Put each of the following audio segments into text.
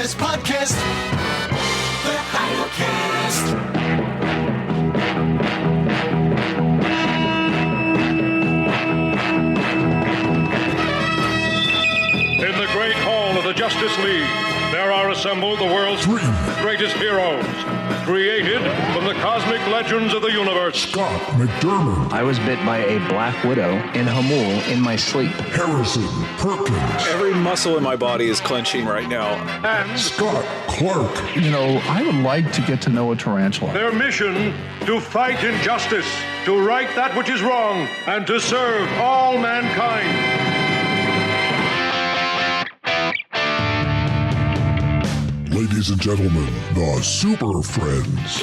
best podcast, the Idlecast. In the great hall of the Justice League, there are assembled the world's greatest heroes, created from the cosmic legends of the universe. Scott McDermott. I was bit by a black widow in Hamul in my sleep. Harrison Perkins. Every muscle in my body is clenching right now. And Scott Clark. You know, I would like to get to know a tarantula. their mission to fight injustice, to right that which is wrong, and to serve all mankind. Ladies and gentlemen, the Super Friends.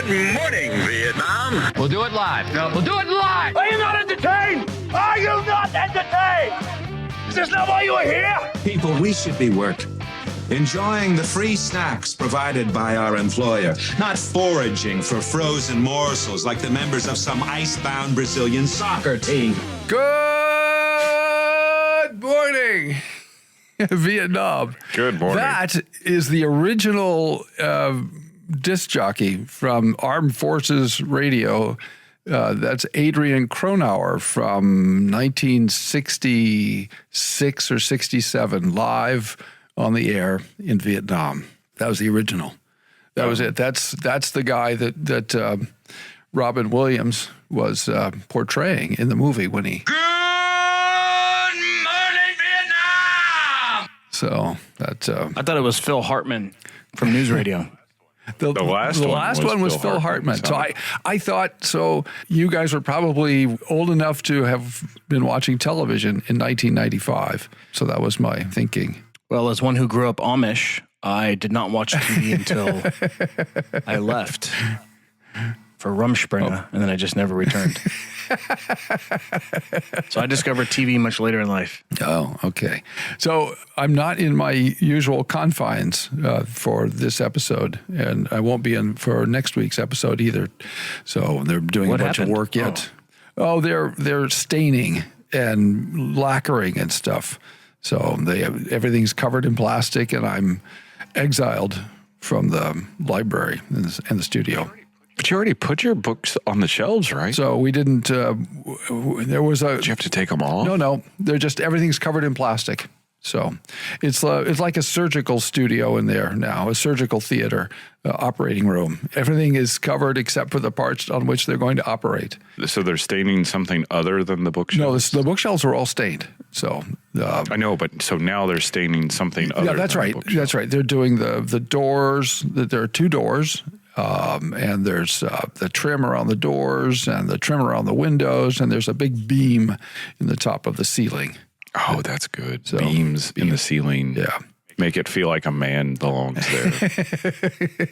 Good morning, Vietnam. We'll do it live. No, we'll do it live. Are you not entertained? Are you not entertained? Is this not why you are here? People, we should be working. Enjoying the free snacks provided by our employer, not foraging for frozen morsels like the members of some icebound Brazilian soccer team. Good morning, Vietnam. Good morning. That is the original disc jockey from Armed Forces Radio. That's Adrian Cronauer from 1966 or 67, live on the air in Vietnam. That was the original. That was it. That's the guy that Robin Williams was portraying in the movie when he. Good morning, Vietnam! So that. I thought it was Phil Hartman from News Radio. The last one was Phil Hartman. So I thought, so you guys were probably old enough to have been watching television in 1995. So that was my thinking. Well, as one who grew up Amish, I did not watch TV until I left for Rumspringa, and then I just never returned. So I discovered TV much later in life. Oh, okay. So I'm not in my usual confines for this episode, and I won't be in for next week's episode either. So they're doing What a bunch happened? of work yet. Oh, they're staining and lacquering and stuff. So everything's covered in plastic, and I'm exiled from the library and the studio. But you already put your books on the shelves, right? So we didn't. There was a. Did you have to take them off? No. They're just everything's covered in plastic. So it's like a surgical studio in there now, a surgical theater, operating room. Everything is covered except for the parts on which they're going to operate. So they're staining something other than the bookshelves? No, the bookshelves are all stained. So I know, but so now they're staining something other. yeah, that's than right. The bookshelves. That's right. They're doing the doors. There are two doors. And there's the trim around the doors and the trim around the windows, and there's a big beam in the top of the ceiling. Oh, that's good. So, Beams in the ceiling. Yeah. Make it feel like a man belongs there.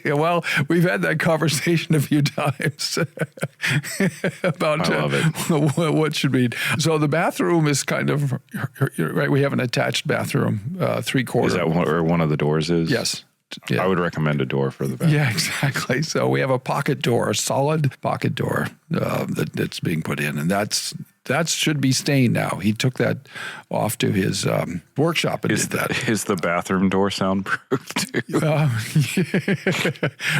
Yeah, well, we've had that conversation a few times about I love it. what should be. So the bathroom is kind of, right, we have an attached bathroom, 3/4. Is that where one of the doors is? Yes. Yeah. I would recommend a door for the bathroom. Yeah, exactly. So we have a pocket door, a solid pocket door that's being put in, and that should be stained now. He took that off to his workshop and did that. Is the bathroom door soundproof too?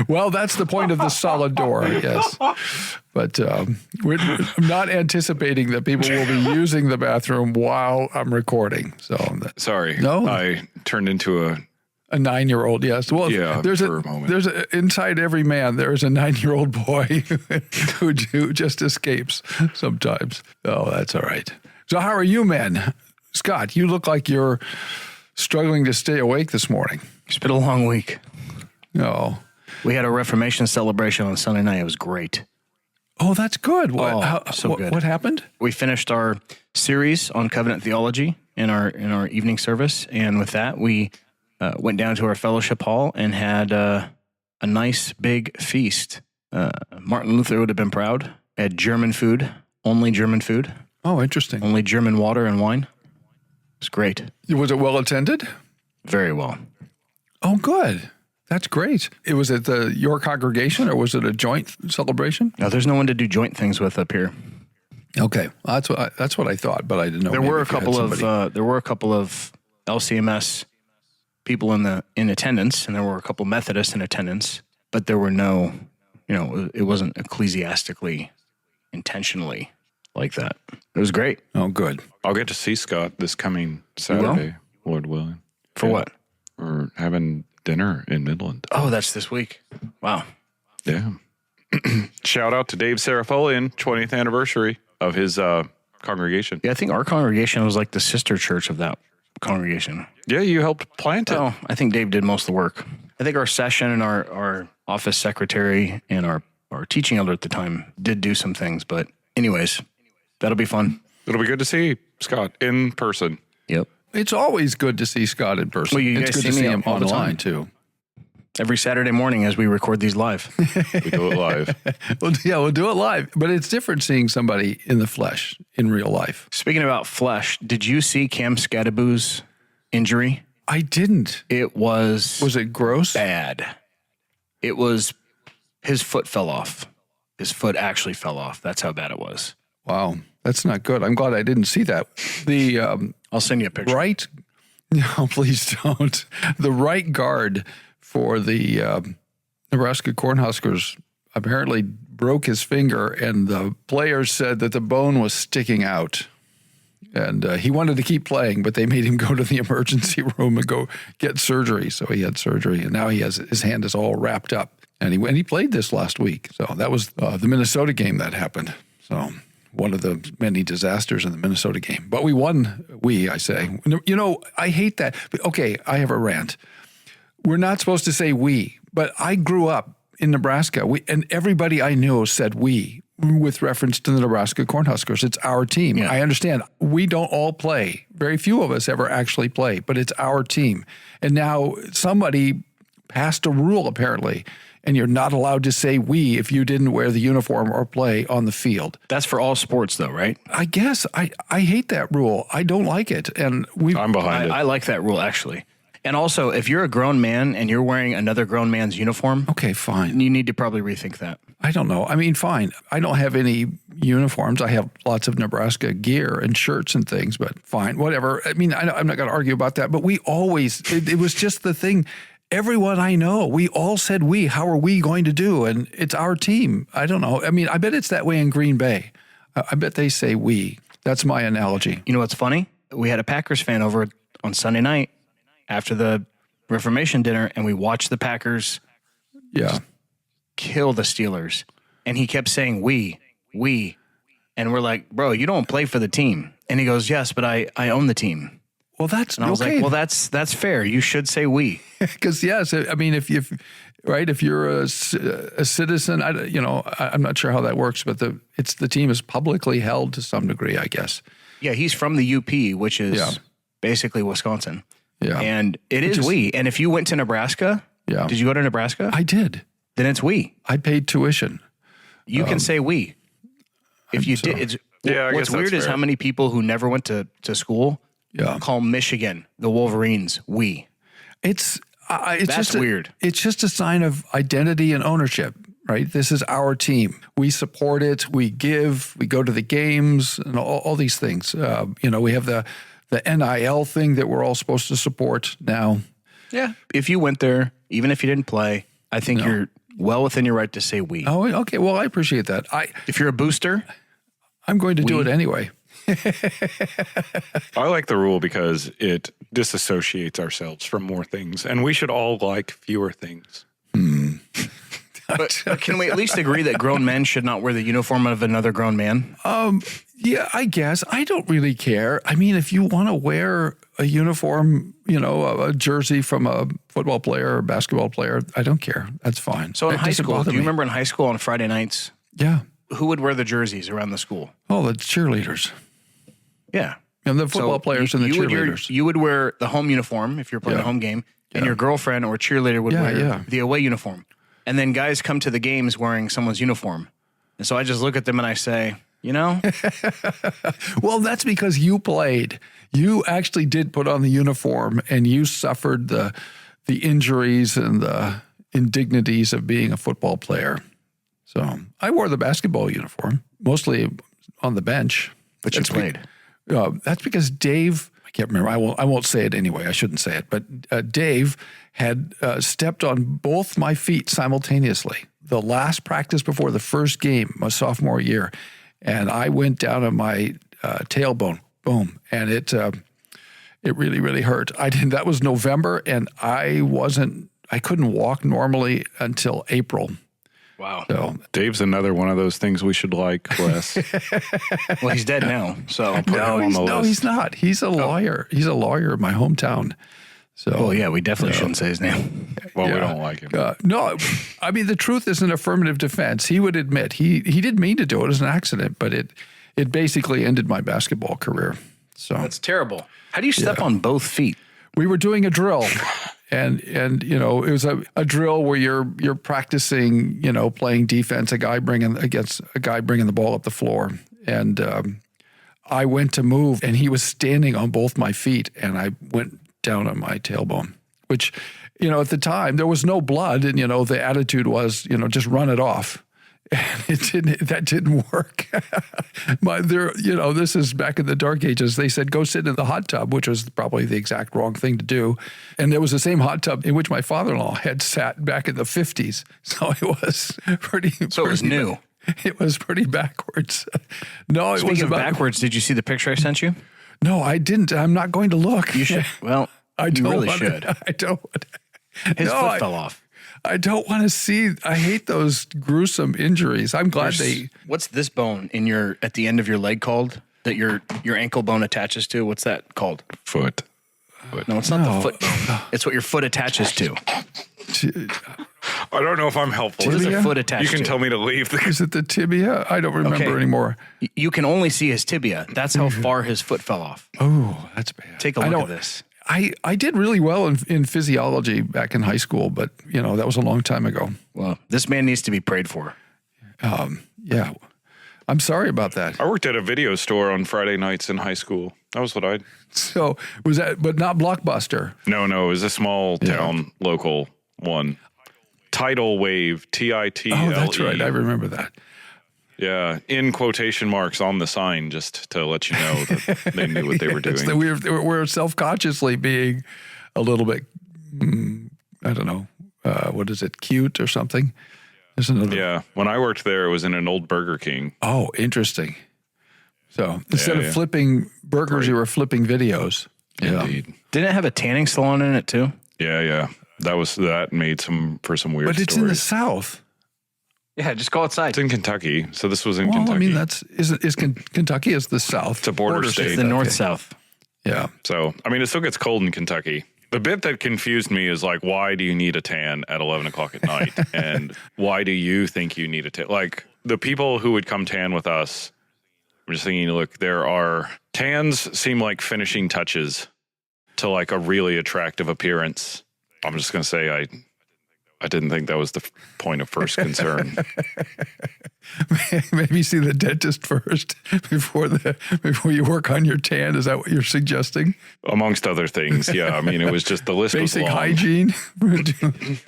Well, that's the point of the solid door, yes. But I'm not anticipating that people will be using the bathroom while I'm recording. So Sorry. No. I turned into a 9-year-old, yes. Well, Yeah, there's for a moment. there's inside every man there is a 9-year-old boy who just escapes sometimes. Oh, that's all right. So how are you, men? Scott, you look like you're struggling to stay awake this morning. It's been a long week. No. We had a Reformation celebration on Sunday night. It was great. Oh, that's good. So good. What happened? We finished our series on covenant theology in our evening service, and with that, we went down to our fellowship hall and had a nice big feast. Martin Luther would have been proud. Had German food, only German food, Oh, interesting. only German water and wine. It was great. Was it well attended? Very well. Oh, good. That's great. It was at your congregation, or was it a joint celebration? Now, there's no one to do joint things with up here. Okay, well, that's what I thought, but I didn't know. There were a couple of LCMS people in attendance, and there were a couple Methodists in attendance, but there were no, it wasn't ecclesiastically intentionally like that. It was great. Oh, good. I'll get to see Scott this coming Saturday, Lord willing. For what? We're having dinner in Midland. Oh, that's this week. Wow. Yeah. Shout out to Dave Serapholian, 20th anniversary of his congregation. Yeah, I think our congregation was like the sister church of that congregation. Yeah, you helped plant it. Oh, I think Dave did most of the work. I think our session and our office secretary and our teaching elder at the time did do some things. But anyways, that'll be fun. It'll be good to see Scott in person. Yep. It's always good to see Scott in person. Well, you it's guys good to see me see him all the online time. too. Every Saturday morning as we record these live. We do it live. We'll do it live, but it's different seeing somebody in the flesh in real life. Speaking about flesh, did you see Cam Scadaboo's injury? I didn't. It was... Was it gross? Bad. It was... His foot fell off. His foot actually fell off. That's how bad it was. Wow, that's not good. I'm glad I didn't see that. The I'll send you a picture. right... No, please don't. The right guard for the Nebraska Cornhuskers apparently broke his finger, and the players said that the bone was sticking out. And he wanted to keep playing, but they made him go to the emergency room and go get surgery. So he had surgery, and now his hand is all wrapped up. And he played this last week. So that was the Minnesota game that happened. So one of the many disasters in the Minnesota game. But we won, I say. I hate that. Okay, I have a rant. We're not supposed to say we, but I grew up in Nebraska, and everybody I knew said we with reference to the Nebraska Cornhuskers. It's our team. Yeah. I understand. We don't all play. Very few of us ever actually play, but it's our team. And now somebody passed a rule, apparently, and you're not allowed to say we if you didn't wear the uniform or play on the field. That's for all sports, though, right? I guess. I hate that rule. I don't like it. And I'm behind it. I like that rule, actually. And also, if you're a grown man and you're wearing another grown man's uniform, okay, fine. you need to probably rethink that. I don't know. I mean, fine. I don't have any uniforms. I have lots of Nebraska gear and shirts and things, but fine, whatever. I mean, I'm not going to argue about that, but we always, it was just the thing. Everyone I know, we all said we. How are we going to do? And it's our team. I don't know. I mean, I bet it's that way in Green Bay. I bet they say we. That's my analogy. You know what's funny? We had a Packers fan over on Sunday night after the Reformation dinner, and we watched the Packers kill the Steelers. And he kept saying, we. And we're like, bro, you don't play for the team. And he goes, yes, but I own the team. Well, that's And I was okay. like, well, that's fair. You should say we. Because yes, I mean, if you're a citizen, I'm not sure how that works, but the team is publicly held to some degree, I guess. Yeah, he's from the UP, which is basically Wisconsin. Yeah, And it is we. And if you went to Nebraska, did you go to Nebraska? I did. Then it's we. I paid tuition. You can say we. If you did, it's, I what's guess weird that's is fair. how many people who never went to school call Michigan, the Wolverines, we. It's That's just weird. It's just a sign of identity and ownership, right? This is our team. We support it. We give. We go to the games and all these things. We have the NIL thing that we're all supposed to support now. Yeah. If you went there, even if you didn't play, I think you're well within your right to say we. Oh, okay. Well, I appreciate that. If you're a booster, I'm going to do it anyway. I like the rule because it disassociates ourselves from more things, and we should all like fewer things. but can we at least agree that grown men should not wear the uniform of another grown man? Yeah, I guess. I don't really care. I mean, if you want to wear a uniform, a jersey from a football player or basketball player, I don't care. That's fine. So in It high doesn't school, bother do you me. remember in high school on Friday nights, Yeah. who would wear the jerseys around the school? Oh, the cheerleaders. Yeah. And the football players and the cheerleaders. You would wear the home uniform if you're playing a home game, and your girlfriend or cheerleader would wear the away uniform. And then guys come to the games wearing someone's uniform. And so I just look at them and I say, Well, that's because you played. You actually did put on the uniform, and you suffered the injuries and the indignities of being a football player. So I wore the basketball uniform, mostly on the bench. But you played. That's because Dave, I can't remember. I won't say it anyway. I shouldn't say it. But Dave had stepped on both my feet simultaneously. The last practice before the first game, my sophomore year, and I went down on my tailbone, boom, and it really, really hurt. That was November, and I couldn't walk normally until April. Wow. So Dave's another one of those things we should like, Wes. Well, he's dead now, so Put him on the list. he's not. He's a lawyer. He's a lawyer in my hometown. So, well, yeah, we definitely shouldn't say his name. Well, we don't like him. No, I mean, the truth is an affirmative defense. He would admit he didn't mean to do it. It was an accident, but it basically ended my basketball career. So That's terrible. How do you step on both feet? we were doing a drill. And it was a drill where you're practicing, playing defense, a guy bringing the ball up the floor. And I went to move, and he was standing on both my feet, and I went down on my tailbone, which, at the time there was no blood, and the attitude was, just run it off. And that didn't work. This is back in the dark ages. They said, go sit in the hot tub, which was probably the exact wrong thing to do. And there was the same hot tub in which my father-in-law had sat back in the 50s. So it was pretty. So it was new. It was pretty backwards. No, it was Speaking of backwards, did you see the picture I sent you? No, I didn't. I'm not going to look. You should. Well, you really should. I don't. His foot fell off. I don't want to see. I hate those gruesome injuries. I'm glad What's this bone at the end of your leg called that your ankle bone attaches to? What's that called? Foot. No, it's not the foot bone. It's what your foot attaches to. I don't know if I'm helpful. What is a foot attached to? You can tell me to leave. Is it the tibia? I don't remember anymore. You can only see his tibia. That's how far his foot fell off. Oh, that's bad. Take a look at this. I did really well in physiology back in high school, but that was a long time ago. Well, this man needs to be prayed for. Yeah, I'm sorry about that. I worked at a video store on Friday nights in high school. That was what I. So was that, but not Blockbuster? No, it was a small town local one. Tidal Wave, TITLE. Oh, that's right. I remember that. Yeah, in quotation marks on the sign, just to let you know that they knew what they were doing. We're self-consciously being a little bit, I don't know, what is it, cute or something? There's another. Yeah, when I worked there, it was in an old Burger King. Oh, interesting. So instead of flipping burgers, you were flipping videos. Indeed. Yeah. Didn't it have a tanning salon in it too? Yeah. That made for some weird But it's stories. in the South. Yeah, just go outside. It's in Kentucky, so this was in Well, Kentucky. I mean, Kentucky is the South. It's a border state. It's the north-south. Yeah. So, I mean, it still gets cold in Kentucky. The bit that confused me is like, why do you need a tan at 11 o'clock at night? And why do you think you need a tan? Like, the people who would come tan with us, I'm just thinking, look, tans seem like finishing touches to like a really attractive appearance. I'm just going to say I didn't think that was the point of first concern. Maybe see the dentist first before you work on your tan. Is that what you're suggesting? Amongst other things, yeah. I mean, it was just the list was Basic long. hygiene.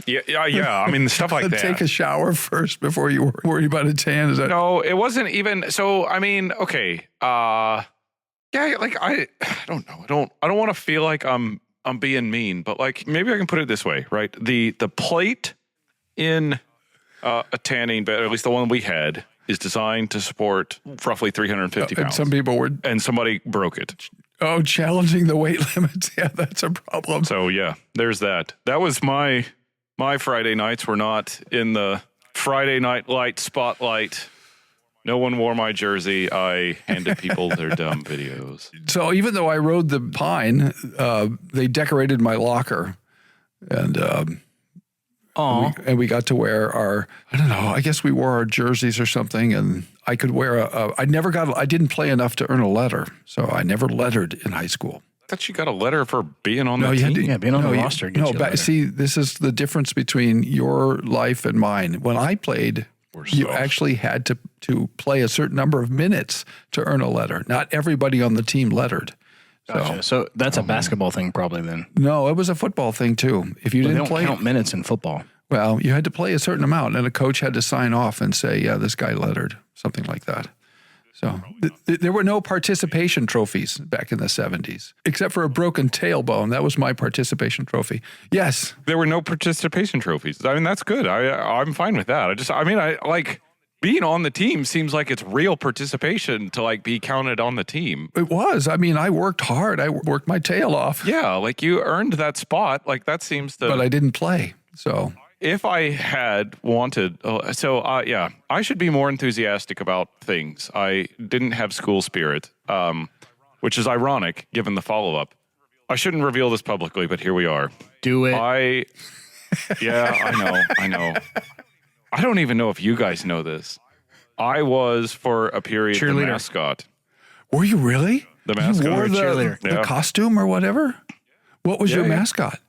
Yeah. I mean, stuff like that. Take a shower first before you worry about a tan. Is that No, it wasn't even. So, I mean, okay. Yeah, like I don't know. I don't want to feel like I'm being mean, but like maybe I can put it this way, right? The plate in a tanning bed, or at least the one we had, is designed to support roughly 350 pounds. And some people were and somebody broke it. challenging the weight limits. Yeah, that's a problem. So yeah, there's that. That was my Friday nights were not in the Friday night light spotlight. No one wore my jersey. I handed people their dumb videos. So even though I rode the Pine, they decorated my locker, and we got to wear our, I don't know, I guess we wore our jerseys or something, and I could wear I didn't play enough to earn a letter, so I never lettered in high school. I thought you got a letter for being on the team. Being on the roster gets you a letter. See, this is the difference between your life and mine. When I played, you actually had to play a certain number of minutes to earn a letter. Not everybody on the team lettered. Gotcha. So that's a basketball thing probably then. No, it was a football thing too. If you They didn't don't play, count minutes in football. well, you had to play a certain amount, and a coach had to sign off and say, "Yeah, this guy lettered," something like that. So there were no participation trophies back in the 70s, except for a broken tailbone. That was my participation trophy. Yes. There were no participation trophies. I mean, that's good. I'm fine with that. I like being on the team seems like it's real participation to like be counted on the team. It was. I mean, I worked hard. I worked my tail off. Yeah, like you earned that spot. Like that seems to. But I didn't play. So if I had wanted, yeah, I should be more enthusiastic about things. I didn't have school spirit, which is ironic given the follow-up. I shouldn't reveal this publicly, but here we are. Do it. I know. I don't even know if you guys know this. I was for a period the mascot. Were you really? The mascot. You wore the costume or whatever? What was your mascot?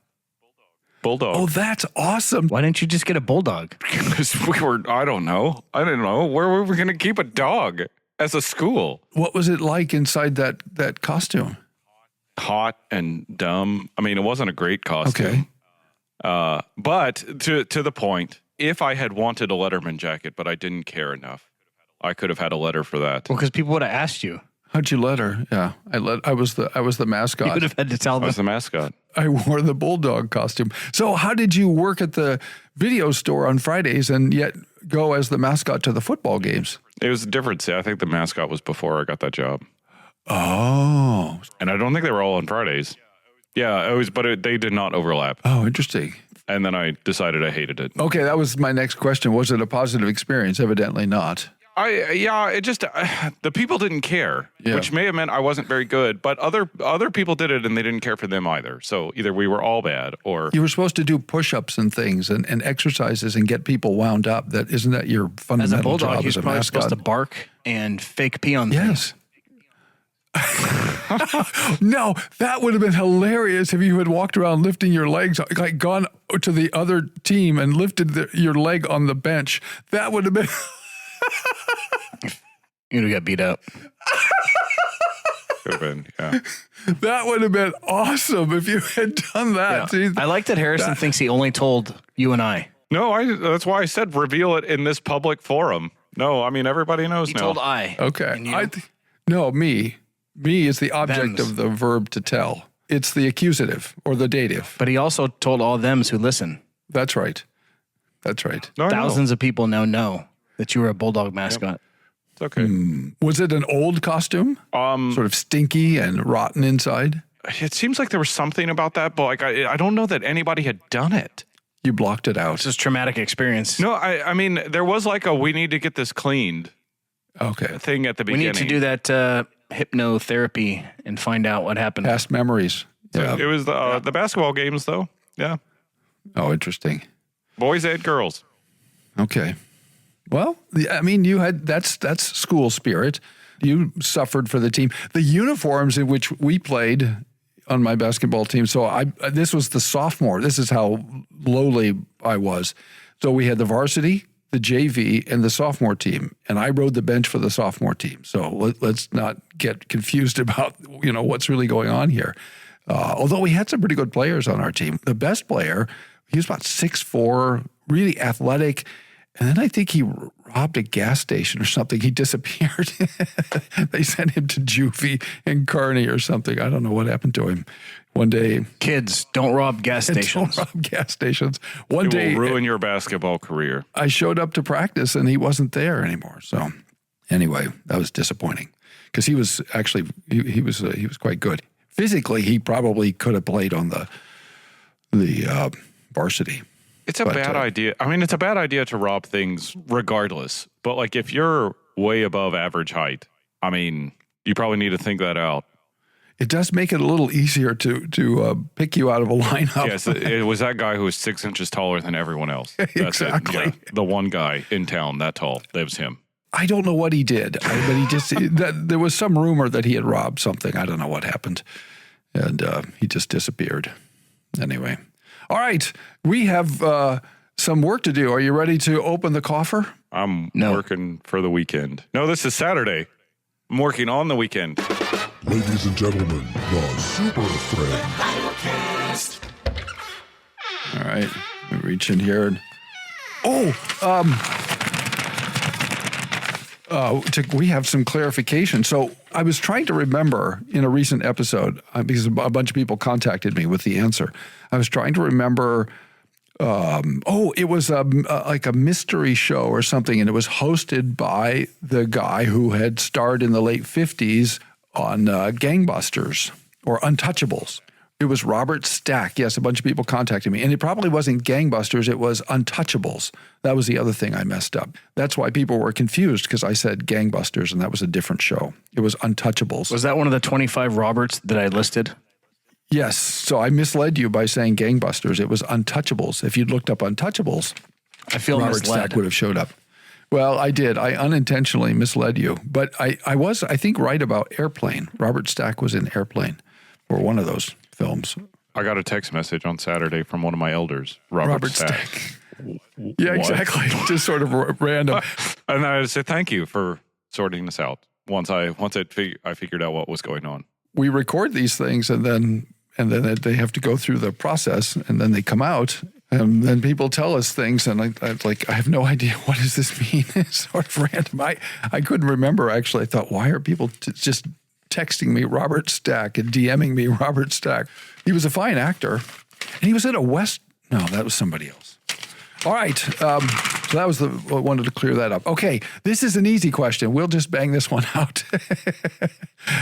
Bulldog. Oh, that's awesome. Why didn't you just get a bulldog? Because I don't know. Where were we going to keep a dog as a school? What was it like inside that costume? Hot and dumb. I mean, it wasn't a great costume. Okay. But to the point, if I had wanted a Letterman jacket, but I didn't care enough, I could have had a letter for that. Well, because people would have asked you. How'd you let her? Yeah, I was the mascot. You would have had to tell them. I was the mascot. I wore the bulldog costume. So how did you work at the video store on Fridays and yet go as the mascot to the football games? It was different. See, I think the mascot was before I got that job. Oh. And I don't think they were all on Fridays. Yeah, it was, but they did not overlap. Oh, interesting. And then I decided I hated it. Okay, that was my next question. Was it a positive experience? Evidently not. It just the people didn't care, which may have meant I wasn't very good, but other people did it and they didn't care for them either. So either we were all bad or you were supposed to do push-ups and things and exercises and get people wound up. Isn't that your fundamental as a bulldog, job he's as a probably mascot? supposed to bark and fake pee on Yes. No, that would have been hilarious if you had walked around lifting your legs, like gone to the other team and lifted your leg on the bench. That would have been. You'd have got beat up. could have been, yeah. That would have been awesome if you had done that. Yeah. See, I like that Harrison thinks he only told you and I. No, that's why I said reveal it in this public forum. No, I mean everybody knows He now. told I. Okay. And you? No, me. Me is the object Thems. of the verb to tell. It's the accusative or the dative. But he also told all thems who listen. That's right. That's right. No, I know. Thousands of people now know that you were a bulldog mascot. It's okay. Was it an old costume? Sort of stinky and rotten inside? It seems like there was something about that, but like I don't know that anybody had done it. You blocked it out. It's just traumatic experience. No, I mean there was like we need to get this cleaned Okay. thing at the We beginning. need to do that hypnotherapy and find out what happened. Past memories. Yeah. It was the basketball games though. Yeah, Oh, interesting. boys and girls. Okay. Well, I mean, you had that's school spirit. You suffered for the team. The uniforms in which we played on my basketball team. So this was the sophomore. This is how lowly I was. So we had the varsity, the JV, and the sophomore team, and I rode the bench for the sophomore team. So let's not get confused about what's really going on here. Although we had some pretty good players on our team. The best player, he was about 6'4", really athletic. And then I think he robbed a gas station or something. He disappeared. They sent him to juvie in Kearney or something. I don't know what happened to him. One day, Kids, don't rob gas stations. don't rob gas stations. One It day, will ruin your basketball career. I showed up to practice and he wasn't there anymore. So anyway, that was disappointing because he was actually he was quite good physically. He probably could have played on the varsity. It's a bad idea. I mean, it's a bad idea to rob things regardless. But like if you're way above average height, I mean, you probably need to think that out. It does make it a little easier to pick you out of a lineup. Yes, it was that guy who was 6 inches taller than everyone else. That's Exactly. It. Yeah. The one guy in town that tall. That was him. I don't know what he did, but he just there was some rumor that he had robbed something. I don't know what happened, and he just disappeared. Anyway, all right, we have some work to do. Are you ready to open the coffer? I'm No. working for the weekend. No, this is Saturday. I'm working on the weekend. Ladies and gentlemen, the Super Friends. Idlecast. All right, let me reach in here and we have some clarification. So I was trying to remember in a recent episode, because a bunch of people contacted me with the answer. I was trying to remember, it was like a mystery show or something, and it was hosted by the guy who had starred in the late 50s on Gangbusters or Untouchables. It was Robert Stack. Yes, a bunch of people contacted me. And it probably wasn't Gangbusters. It was Untouchables. That was the other thing I messed up. That's why people were confused, because I said Gangbusters, and that was a different show. It was Untouchables. Was that one of the 25 Roberts that I listed? Yes. So I misled you by saying Gangbusters. It was Untouchables. If you'd looked up Untouchables, I feel Robert misled. Stack would have showed up. Well, I did. I unintentionally misled you. But I was, I think, right about Airplane. Robert Stack was in Airplane, or one of those films. I got a text message on Saturday from one of my elders, Robert Stack. Yeah, What? exactly. Just sort of random. And I said, thank you for sorting this out. Once I figured out what was going on. We record these things, and then they have to go through the process, and then they come out, and then people tell us things, and I have no idea, what does this mean? It's sort of random. I couldn't remember, actually. I thought, why are people just texting me Robert Stack and DMing me Robert Stack? He was a fine actor, and he was in no, that was somebody else. All right, so that was I wanted to clear that up. Okay, this is an easy question. We'll just bang this one out.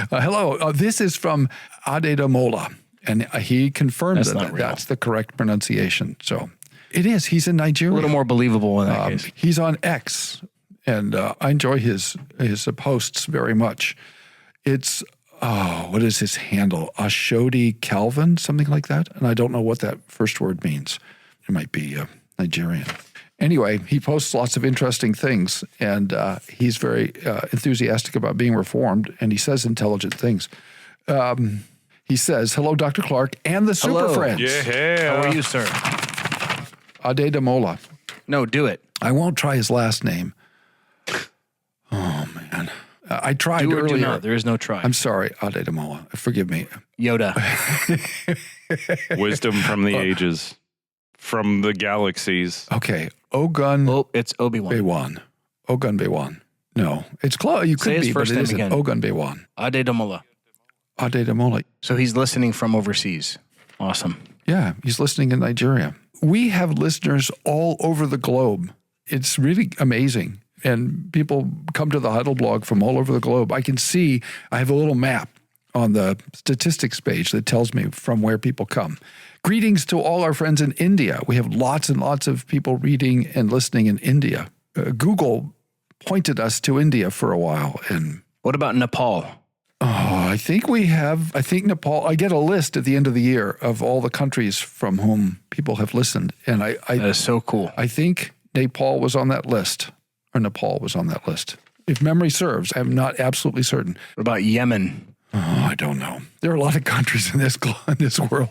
Hello, this is from Adedamola, and he confirmed that's the correct pronunciation. So it is. He's in Nigeria. A little more believable in that case. He's on X, and I enjoy his posts very much. It's, what is his handle? Ashodi Calvin, something like that. And I don't know what that first word means. It might be Nigerian. Anyway, he posts lots of interesting things, and he's very enthusiastic about being reformed, and he says intelligent things. He says, hello, Dr. Clark and the Super Friends. Yeah. How are you, sir? Adedamola. No, do it. I won't try his last name. Oh, man. I tried Do or earlier. do not. There is no try. I'm sorry, Adedamola. Forgive me. Yoda. Wisdom from the ages, from the galaxies. Okay. Ogun It's Obi-Wan. Bewan. Ogun Bewan. No, it's close. You Say could his be, but first it name isn't. again. Ogun Bewan. Adedamola. Adedamola. So he's listening from overseas. Awesome. Yeah, he's listening in Nigeria. We have listeners all over the globe. It's really amazing. And people come to the Huddle blog from all over the globe. I can see, I have a little map on the statistics page that tells me from where people come. Greetings to all our friends in India. We have lots and lots of people reading and listening in India. Google pointed us to India for a while. And What about Nepal? I think Nepal, I get a list at the end of the year of all the countries from whom people have listened. And That is so cool. I think Nepal was on that list. If memory serves, I'm not absolutely certain. What about Yemen? Oh, I don't know. There are a lot of countries in this world.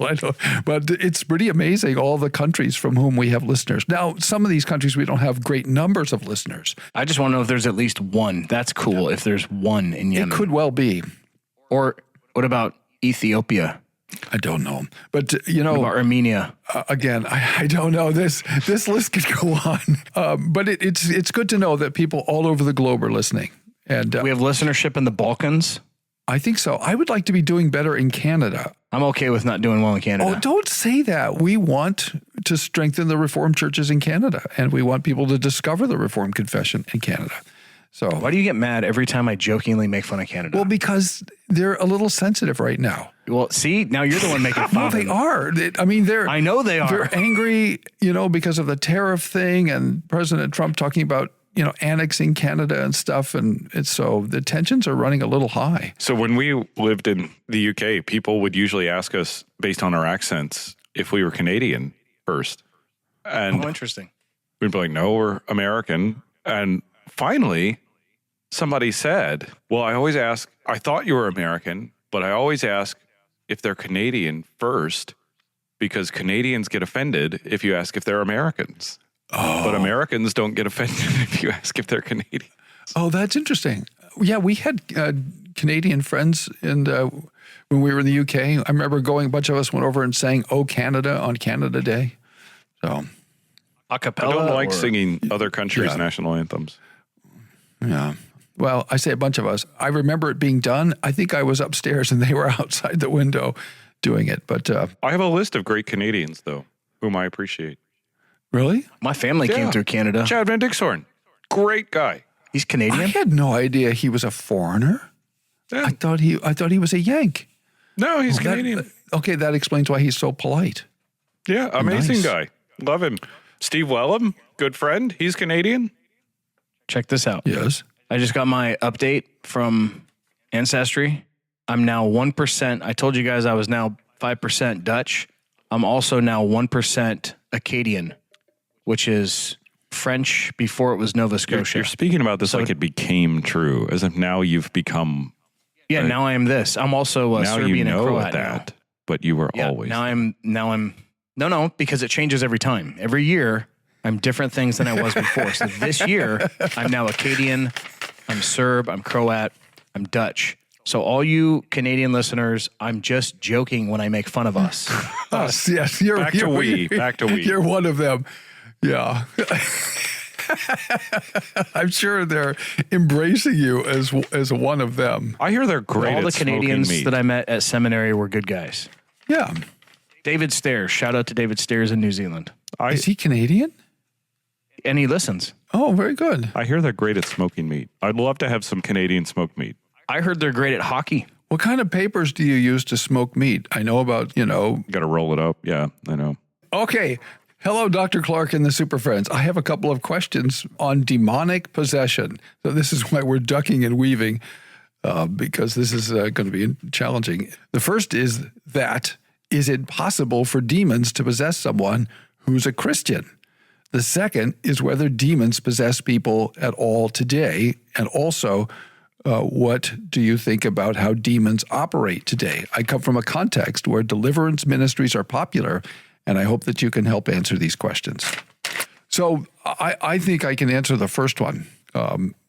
But it's pretty amazing, all the countries from whom we have listeners. Now, some of these countries, we don't have great numbers of listeners. I just want to know if there's at least one. That's cool if there's one in Yemen. It could well be. Or what about Ethiopia? I don't know. But, What about Armenia? Again, I don't know. This list could go on. But it's good to know that people all over the globe are listening. And We have listenership in the Balkans. I think so. I would like to be doing better in Canada. I'm okay with not doing well in Canada. Oh, don't say that. We want to strengthen the Reformed churches in Canada, and we want people to discover the Reformed confession in Canada. So Why do you get mad every time I jokingly make fun of Canada? Well, because they're a little sensitive right now. Well, see, now you're the one making fun No, of they them. are. I know they are. They're angry, because of the tariff thing and President Trump talking about, annexing Canada and stuff. And so the tensions are running a little high. So when we lived in the UK, people would usually ask us, based on our accents, if we were Canadian first. And Interesting. we'd be like, no, we're American. And finally, somebody said, well, I thought you were American, but I always ask if they're Canadian first, because Canadians get offended if you ask if they're Americans. Oh. But Americans don't get offended if you ask if they're Canadian. Oh, that's interesting. Yeah, we had Canadian friends, and when we were in the UK, I remember a bunch of us went over and sang "Oh Canada" on Canada Day. So, A cappella. I don't like singing other countries' national anthems. Yeah. Well, I say a bunch of us. I remember it being done. I think I was upstairs and they were outside the window doing it. But I have a list of great Canadians, though, whom I appreciate. really? My family Yeah. came through Canada. Chad Van Dixhorn, great guy. He's I Canadian. had no idea he was a foreigner. Yeah. I thought he was a Yank. No, he's That- Canadian. okay, that explains why he's so polite. Yeah, amazing Nice. guy. Love him. Steve Wellham, good friend. He's Canadian. Check this out. Yes. I just got my update from Ancestry. I'm now 1%. I told you guys I was now 5% Dutch. I'm also now 1% Acadian, which is French before it was Nova Scotia. You're speaking about this like it became true, as if now you've become. Yeah, now I am this. I'm also Now Serbian you know and Croat that, now. but you were Yeah, always. now I'm no, because it changes every time. Every year I'm different things than I was before. So this year I'm now Acadian, I'm Serb, I'm Croat, I'm Dutch. So all you Canadian listeners, I'm just joking when I make fun of us. Yes, you're Back to we. Back to we. You're one of them. Yeah. I'm sure they're embracing you as one of them. I hear they're great. all at the smoking Canadians meat. that I met at seminary were good guys. Yeah. David Stairs, shout out to David Stairs in New Zealand. Is he Canadian? And he listens. Oh, very good. I hear they're great at smoking meat. I'd love to have some Canadian smoked meat. I heard they're great at hockey. What kind of papers do you use to smoke meat? I know about, Got to roll it up. Yeah, I know. Okay. Hello, Dr. Clark and the Super Friends. I have a couple of questions on demonic possession. So this is why we're ducking and weaving, because this is going to be challenging. The first is it possible for demons to possess someone who's a Christian? The second is whether demons possess people at all today, and also what do you think about how demons operate today? I come from a context where deliverance ministries are popular, and I hope that you can help answer these questions. So I think I can answer the first one.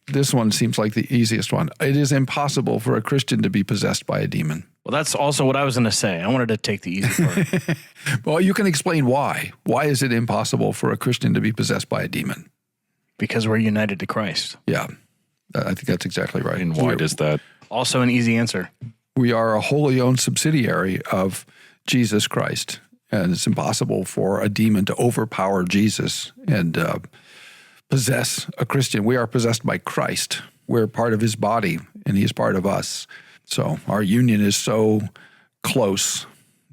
This one seems like the easiest one. It is impossible for a Christian to be possessed by a demon. Well, that's also what I was going to say. I wanted to take the easy part. Well, you can explain why. Why is it impossible for a Christian to be possessed by a demon? Because we're united to Christ. Yeah, I think that's exactly right. And why does that? Also an easy answer. We are a wholly owned subsidiary of Jesus Christ, and it's impossible for a demon to overpower Jesus and possess a Christian. We are possessed by Christ. We're part of his body, and he is part of us. So our union is so close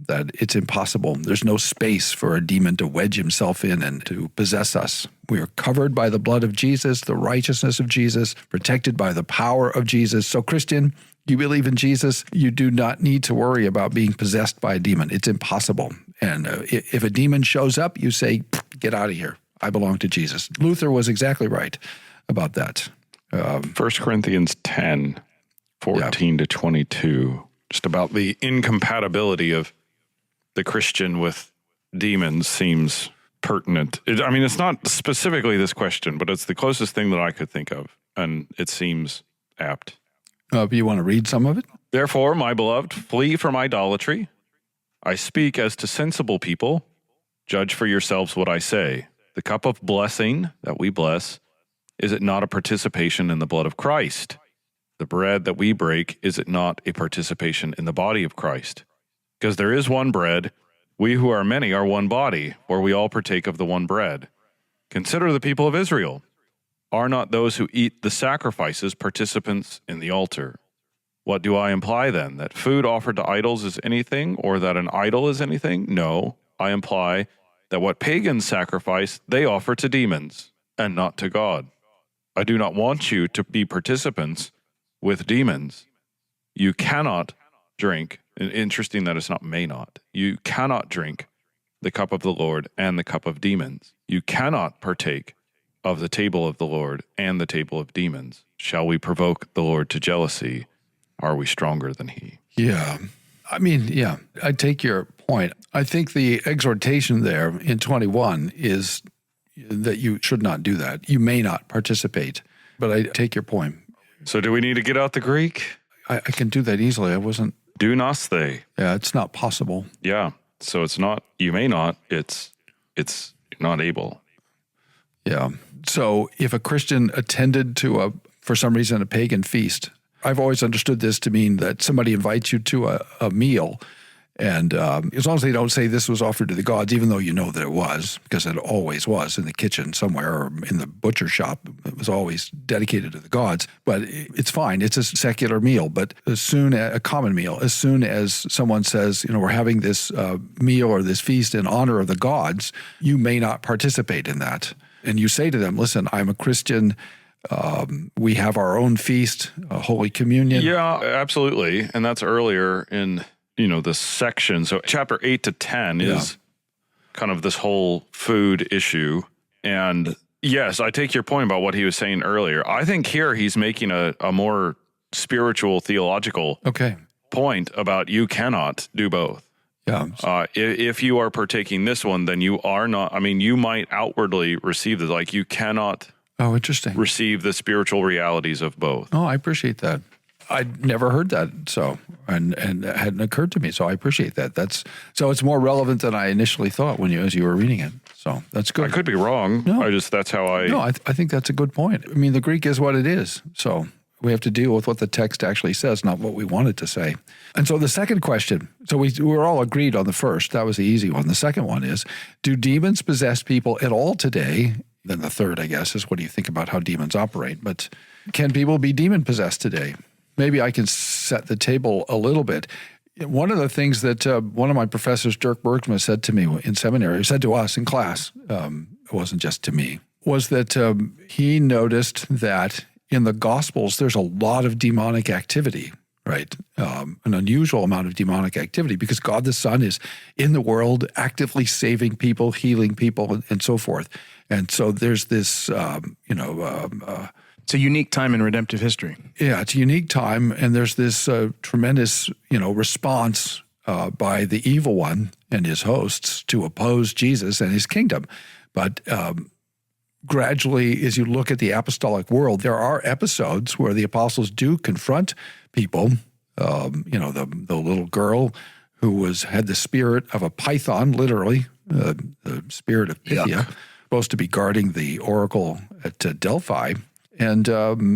that it's impossible. There's no space for a demon to wedge himself in and to possess us. We are covered by the blood of Jesus, the righteousness of Jesus, protected by the power of Jesus. So, Christian, you believe in Jesus, you do not need to worry about being possessed by a demon. It's impossible. And if a demon shows up, you say, get out of here. I belong to Jesus. Luther was exactly right about that. 1 Corinthians 10, 14 to 22, just about the incompatibility of the Christian with demons seems pertinent. It's not specifically this question, but it's the closest thing that I could think of, and it seems apt. You want to read some of it? Therefore, my beloved, flee from idolatry. I speak as to sensible people. Judge for yourselves what I say. The cup of blessing that we bless, is it not a participation in the blood of Christ? The bread that we break, is it not a participation in the body of Christ? Because there is one bread, we who are many are one body, for we all partake of the one bread. Consider the people of Israel. Are not those who eat the sacrifices participants in the altar? What do I imply then? That food offered to idols is anything, or that an idol is anything? No, I imply that what pagans sacrifice, they offer to demons, and not to God. I do not want you to be participants with demons. You cannot drink, and interesting that it's not may not, you cannot drink the cup of the Lord and the cup of demons. You cannot partake of the table of the Lord and the table of demons. Shall we provoke the Lord to jealousy? Are we stronger than he? Yeah. I take your point. I think the exhortation there in 21 is that you should not do that. You may not participate, but I take your point. So do we need to get out the Greek? I can do that easily. I wasn't. Dunaste. Yeah, it's not possible. Yeah. So it's not, you may not, it's not able. Yeah. So if a Christian attended to for some reason, a pagan feast. I've always understood this to mean that somebody invites you to a meal, and as long as they don't say this was offered to the gods, even though you know that it was, because it always was in the kitchen somewhere or in the butcher shop, it was always dedicated to the gods. But it's fine. It's a secular meal. But a common meal, as soon as someone says, we're having this meal or this feast in honor of the gods, you may not participate in that. And you say to them, listen, I'm a Christian. We have our own feast, Holy Communion. Yeah, absolutely. And that's earlier in, this section. So chapter 8 to 10 is kind of this whole food issue. And yes, I take your point about what he was saying earlier. I think here he's making a more spiritual, theological point about you cannot do both. Yeah. If you are partaking this one, then you are not, you might outwardly receive this, like you cannot receive the spiritual realities of both. Oh, I appreciate that. I'd never heard that, and it hadn't occurred to me, so I appreciate that. So it's more relevant than I initially thought as you were reading it. So that's good. I could be wrong. No. That's how I... No, I think that's a good point. The Greek is what it is, so we have to deal with what the text actually says, not what we wanted to say. And so the second question, so we were all agreed on the first. That was the easy one. The second one is, do demons possess people at all today? Then the third, I guess, is what do you think about how demons operate? But can people be demon-possessed today? Maybe I can set the table a little bit. One of the things that one of my professors, Dirk Bergman, said to me in seminary, said to us in class, it wasn't just to me, was that he noticed that in the Gospels, there's a lot of demonic activity, right? An unusual amount of demonic activity because God the Son is in the world actively saving people, healing people, and so forth. And so there's this, it's a unique time in redemptive history. Yeah, it's a unique time, and there's this tremendous, response by the evil one and his hosts to oppose Jesus and his kingdom. But gradually, as you look at the apostolic world, there are episodes where the apostles do confront people. The little girl who had the spirit of a python, literally, the spirit of Pythia, supposed to be guarding the oracle at Delphi. And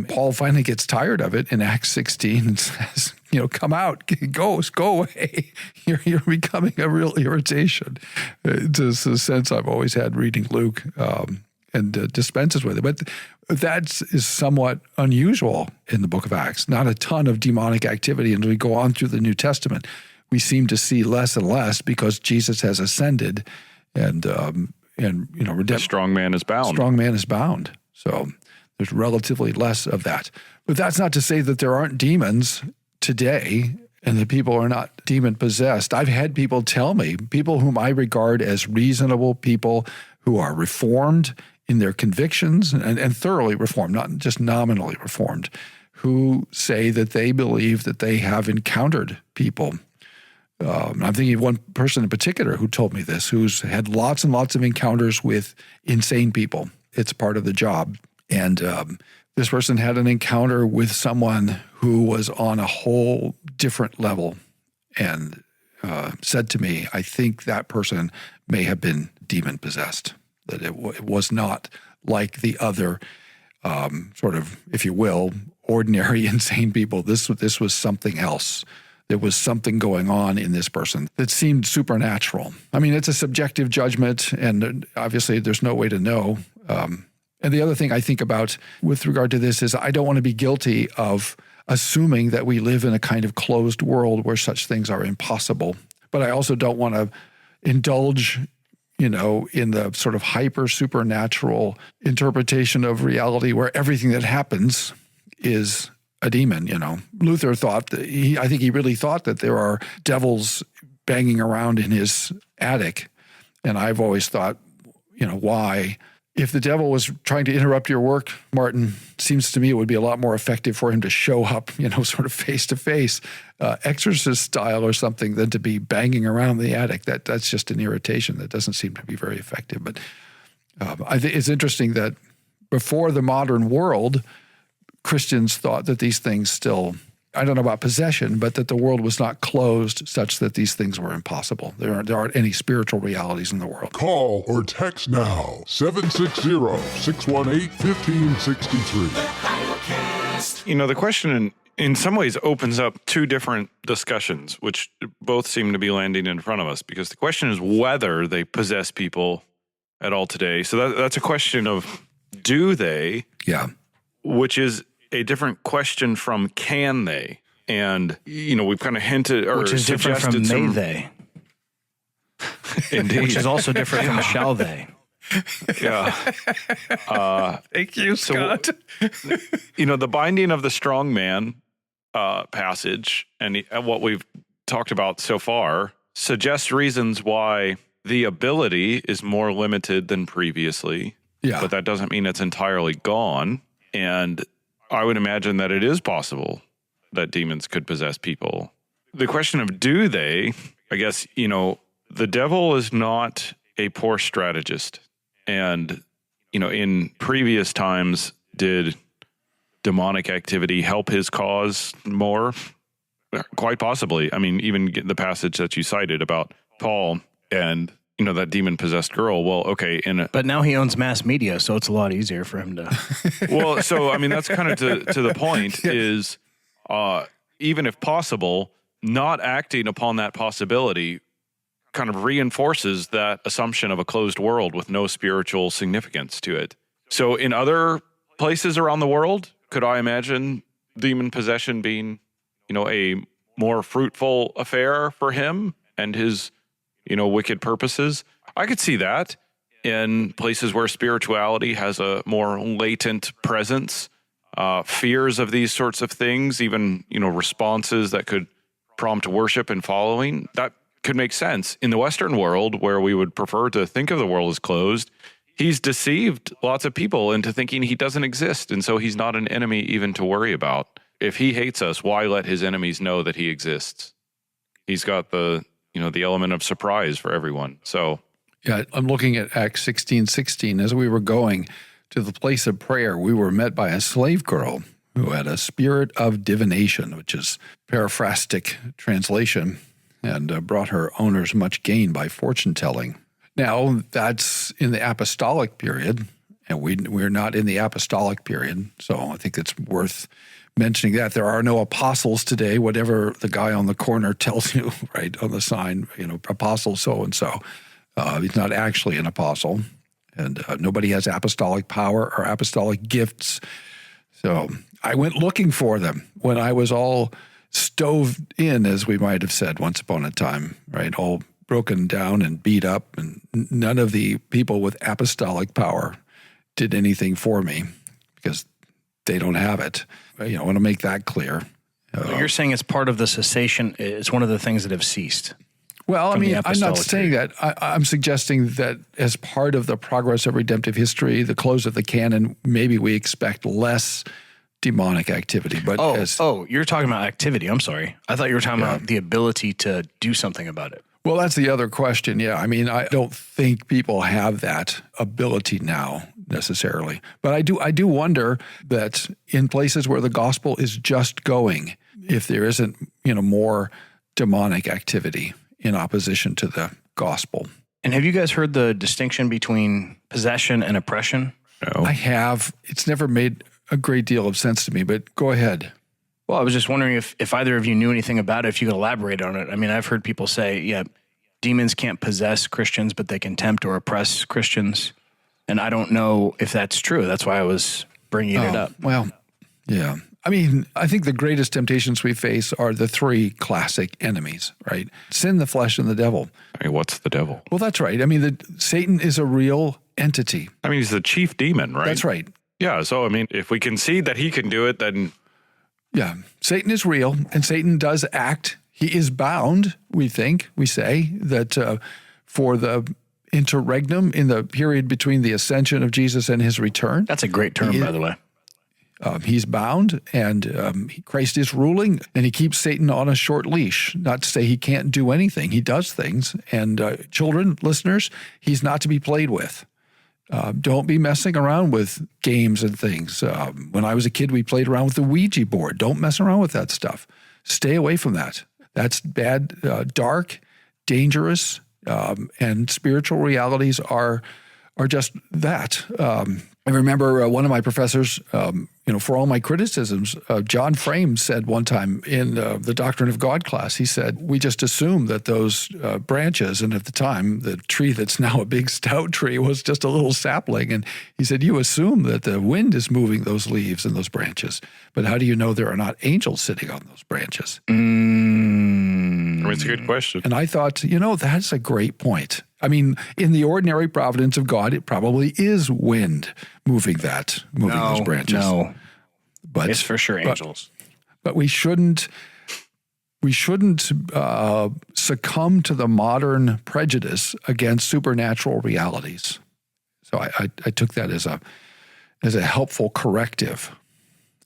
Paul finally gets tired of it in Acts 16 and says, come out, go away. You're becoming a real irritation. It's a sense I've always had reading Luke and dispenses with it. But that is somewhat unusual in the book of Acts. Not a ton of demonic activity. And as we go on through the New Testament, we seem to see less and less because Jesus has ascended and the strong man is bound. Strong man is bound. So there's relatively less of that. But that's not to say that there aren't demons today and that people are not demon-possessed. I've had people tell me, people whom I regard as reasonable people who are reformed in their convictions and thoroughly reformed, not just nominally reformed, who say that they believe that they have encountered people. I'm thinking of one person in particular who told me this, who's had lots and lots of encounters with insane people. It's part of the job. And this person had an encounter with someone who was on a whole different level and said to me, I think that person may have been demon-possessed, that it was not like the other sort of, if you will, ordinary insane people. This was something else. There was something going on in this person that seemed supernatural. It's a subjective judgment, and obviously there's no way to know. And the other thing I think about with regard to this is I don't want to be guilty of assuming that we live in a kind of closed world where such things are impossible. But I also don't want to indulge, in the sort of hyper supernatural interpretation of reality where everything that happens is a demon. Luther thought I think he really thought that there are devils banging around in his attic. And I've always thought, why? If the devil was trying to interrupt your work, Martin, seems to me it would be a lot more effective for him to show up, sort of face to face, exorcist style or something, than to be banging around the attic. That's just an irritation that doesn't seem to be very effective. But I think it's interesting that before the modern world, Christians thought that these things still I don't know about possession, but that the world was not closed such that these things were impossible. There aren't any spiritual realities in the world. Call or text now 760-618-1563. You know, the question in some ways opens up two different discussions, which both seem to be landing in front of us, because the question is whether they possess people at all today. So that's a question of do they? Yeah. Which is a different question from can they? And, you know, we've kind of hinted or Which is different from may they. Indeed. Which is also different from shall they. Yeah. Thank you, Scott. You know, the binding of the strong man passage and what we've talked about so far suggests reasons why the ability is more limited than previously. Yeah. But that doesn't mean it's entirely gone. And I would imagine that it is possible that demons could possess people. The question of do they, I guess, you know, the devil is not a poor strategist. And, you know, in previous times, did demonic activity help his cause more? Quite possibly. I mean, even the passage that you cited about Paul and, you know, that demon-possessed girl. Well, okay. But now he owns mass media, so it's a lot easier for him to... Well, so, I mean, that's kind of to the point is, even if possible, not acting upon that possibility kind of reinforces that assumption of a closed world with no spiritual significance to it. So in other places around the world, could I imagine demon possession being, you know, a more fruitful affair for him and his, you know, wicked purposes? I could see that in places where spirituality has a more latent presence, fears of these sorts of things, even, you know, responses that could prompt worship and following. That could make sense. In the Western world, where we would prefer to think of the world as closed, he's deceived lots of people into thinking he doesn't exist, and so he's not an enemy even to worry about. If he hates us, why let his enemies know that he exists? He's got the, you know, the element of surprise for everyone. So, yeah, I'm looking at Acts 16:16. As we were going to the place of prayer, we were met by a slave girl who had a spirit of divination, which is paraphrastic translation, and brought her owners much gain by fortune-telling. Now, that's in the apostolic period, and we're not in the apostolic period, so I think it's worth mentioning that. There are no apostles today, whatever the guy on the corner tells you, right, on the sign, you know, apostle so-and-so. He's not actually an apostle, and nobody has apostolic power or apostolic gifts. So I went looking for them when I was all stove in, as we might have said once upon a time, right? All broken down and beat up, and none of the people with apostolic power did anything for me because they don't have it. You know, I want to make that clear. You're saying it's part of the cessation. It's one of the things that have ceased. Well, I mean, I'm not saying period. that. I'm suggesting that as part of the progress of redemptive history, the close of the canon, maybe we expect less demonic activity. But you're talking about activity. I'm sorry. I thought you were talking about the ability to do something about it. Well, that's the other question. Yeah. I mean, I don't think people have that ability now necessarily. But I do wonder that in places where the gospel is just going, if there isn't, you know, more demonic activity in opposition to the gospel. And have you guys heard the distinction between possession and oppression? no. I have. It's never made a great deal of sense to me, but go ahead. Well, I was just wondering if either of you knew anything about it, if you could elaborate on it. I mean, I've heard people say, yeah, demons can't possess Christians, but they can tempt or oppress Christians. And I don't know if that's true. That's why I was bringing it up. Well, yeah. I mean, I think the greatest temptations we face are the three classic enemies, right? Sin, the flesh, and the devil. I mean, what's the devil? Well, that's right. I mean, Satan is a real entity. I mean, he's the chief demon, right? That's right. Yeah. So, I mean, if we concede that he can do it, then Yeah. Satan is real, and Satan does act. He is bound, we say, that for the interregnum in the period between the ascension of Jesus and his return. That's a great term, by the way. He's bound, and Christ is ruling, and he keeps Satan on a short leash. Not to say he can't do anything. He does things. And children, listeners, he's not to be played with. Don't be messing around with games and things. When I was a kid, we played around with the Ouija board. Don't mess around with that stuff. Stay away from that. That's bad, dark, dangerous, and spiritual realities are just that. I remember one of my professors, for all my criticisms, John Frame said one time in the Doctrine of God class, he said, we just assume that those branches, and at the time, the tree that's now a big stout tree was just a little sapling. And he said, you assume that the wind is moving those leaves and those branches. But how do you know there are not angels sitting on those branches? It's a good question. And I thought, that's a great point. I mean, in the ordinary providence of God, it probably is wind moving those branches. No, but it's for sure angels. But we shouldn't succumb to the modern prejudice against supernatural realities. So I took that as a helpful corrective,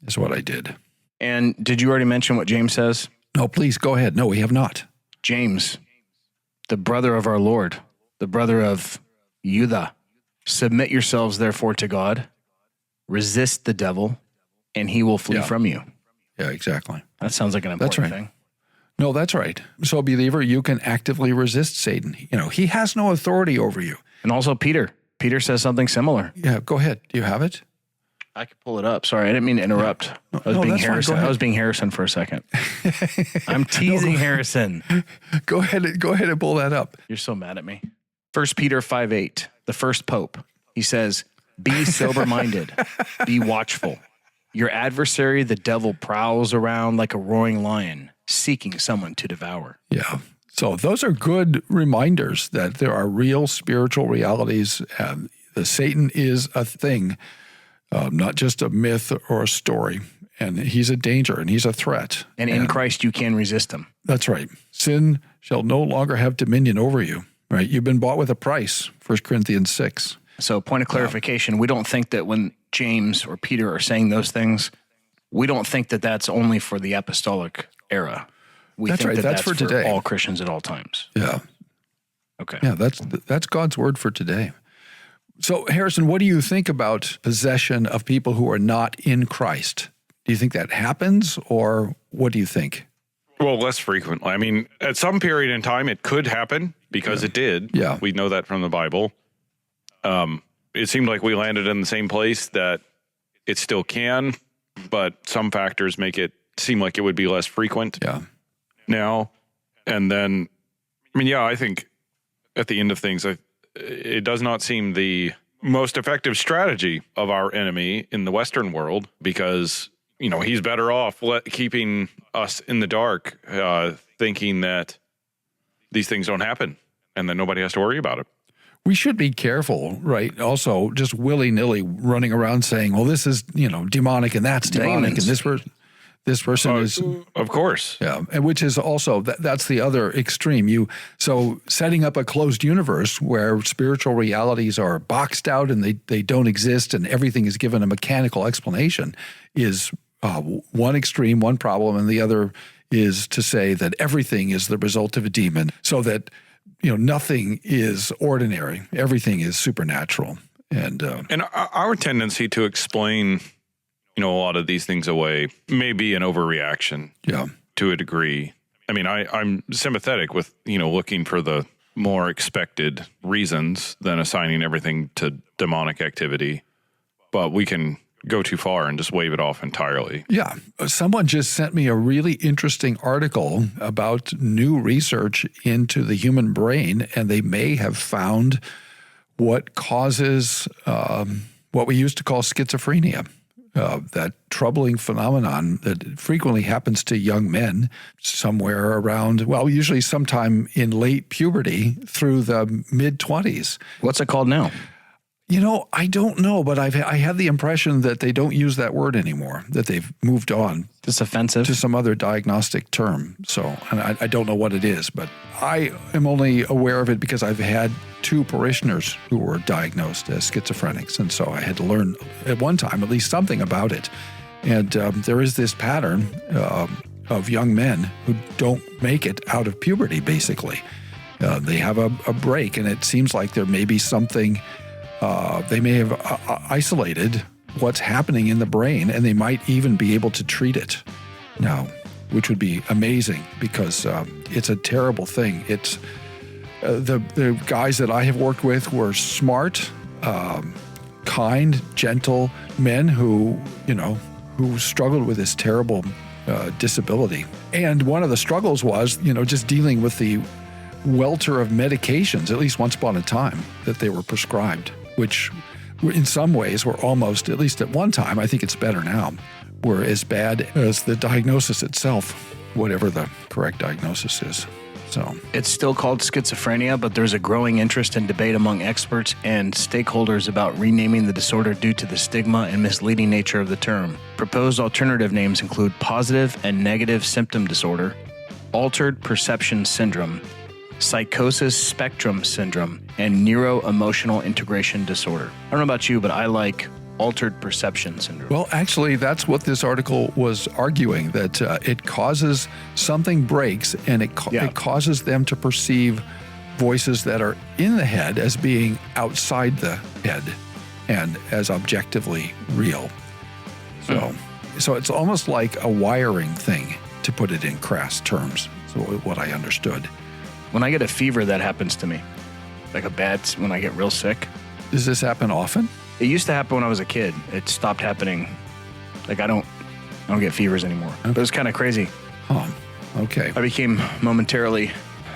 is what I did. And did you already mention what James says? No, please go ahead. No, we have not. James, the brother of our Lord, the brother of Judah, submit yourselves therefore to God, resist the devil, and he will flee from you. Yeah, exactly. That sounds like an important thing. No, that's right. So, believer, you can actively resist Satan. He has no authority over you. And also Peter. Peter says something similar. Yeah, go ahead. Do you have it? I could pull it up. Sorry, I didn't mean to interrupt. No, I was being that's fine. Harrison. Go ahead. I was being Harrison for a second. I'm teasing Harrison. Go ahead and pull that up. You're so mad at me. 1 Peter 5:8, the first pope. He says, be sober-minded, be watchful. Your adversary, the devil, prowls around like a roaring lion, seeking someone to devour. Yeah. So those are good reminders that there are real spiritual realities. The Satan is a thing, not just a myth or a story. And he's a danger and he's a threat. And in Christ, you can resist him. That's right. Sin shall no longer have dominion over you. Right? You've been bought with a price, 1 Corinthians 6. So point of clarification, we don't think that when James or Peter are saying those things, we don't think that that's only for the apostolic era. We That's think right. that That's for today. all Christians at all times. Yeah. Okay. Yeah, that's God's word for today. So, Harrison, what do you think about possession of people who are not in Christ? Do you think that happens, or what do you think? Well, less frequently. I mean, at some period in time, it could happen because it did. Yeah. We know that from the Bible. It seemed like we landed in the same place that it still can, but some factors make it seem like it would be less frequent now. And then, I think at the end of things, it does not seem the most effective strategy of our enemy in the Western world because, he's better off keeping us in the dark, thinking that these things don't happen and that nobody has to worry about it. We should be careful, right? Also, just willy-nilly running around saying, well, this is, demonic and that's demonic Demons. and this person is... Of course. Yeah, and which is also, that's the other extreme. So setting up a closed universe where spiritual realities are boxed out and they don't exist and everything is given a mechanical explanation is one extreme, one problem, and the other is to say that everything is the result of a demon, so that nothing is ordinary, everything is supernatural, and our tendency to explain, a lot of these things away may be an overreaction, to a degree. I mean, I'm sympathetic with looking for the more expected reasons than assigning everything to demonic activity, but we can go too far and just wave it off entirely. Yeah. Someone just sent me a really interesting article about new research into the human brain, and they may have found what causes what we used to call schizophrenia, that troubling phenomenon that frequently happens to young men somewhere around, usually sometime in late puberty through the mid-20s. What's it called now? I don't know, but I had the impression that they don't use that word anymore, that they've moved on. It's offensive. To some other diagnostic term. So, and I don't know what it is, but I am only aware of it because I've had 2 parishioners who were diagnosed as schizophrenics. And so I had to learn at one time at least something about it. And there is this pattern of young men who don't make it out of puberty, basically. They have a break, and it seems like there may be something They may have isolated what's happening in the brain, and they might even be able to treat it now, which would be amazing because it's a terrible thing. It's the guys that I have worked with were smart, kind, gentle men who struggled with this terrible disability. And one of the struggles was, just dealing with the welter of medications, at least once upon a time, that they were prescribed, which in some ways were almost, at least at one time, I think it's better now, were as bad as the diagnosis itself, whatever the correct diagnosis is. So it's still called schizophrenia, but there's a growing interest and debate among experts and stakeholders about renaming the disorder due to the stigma and misleading nature of the term. Proposed alternative names include positive and negative symptom disorder, altered perception syndrome, psychosis spectrum syndrome, and neuro-emotional integration disorder. I don't know about you, but I like altered perception syndrome. Well, actually, that's what this article was arguing, that it causes something breaks and it causes them to perceive voices that are in the head as being outside the head and as objectively real. So it's almost like a wiring thing, to put it in crass terms, so what I understood. When I get a fever, that happens to me. Like when I get real sick. Does this happen often? It used to happen when I was a kid. It stopped happening. Like I don't get fevers anymore. Okay. But it was kind of crazy. Oh, okay. I became momentarily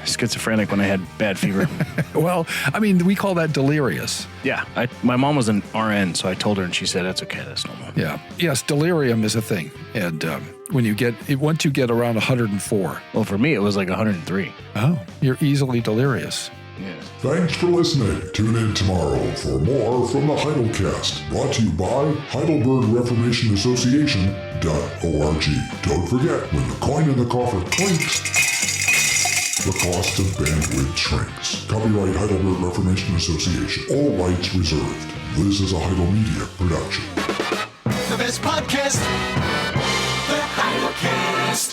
schizophrenic when I had bad fever. Well, I mean, we call that delirious. Yeah. My mom was an RN, so I told her and she said, that's okay, that's normal. Yeah. Yes, delirium is a thing. And once you get around 104. Well, for me, it was like 103. Oh, you're easily delirious. Yes. Thanks for listening. Tune in tomorrow for more from the Heidelcast, brought to you by Heidelberg Reformation Association.org. Don't forget, when the coin in the coffer clinks, the cost of bandwidth shrinks. Copyright Heidelberg Reformation Association. All rights reserved. This is a Heidel Media production. The best podcast, the Heidelcast.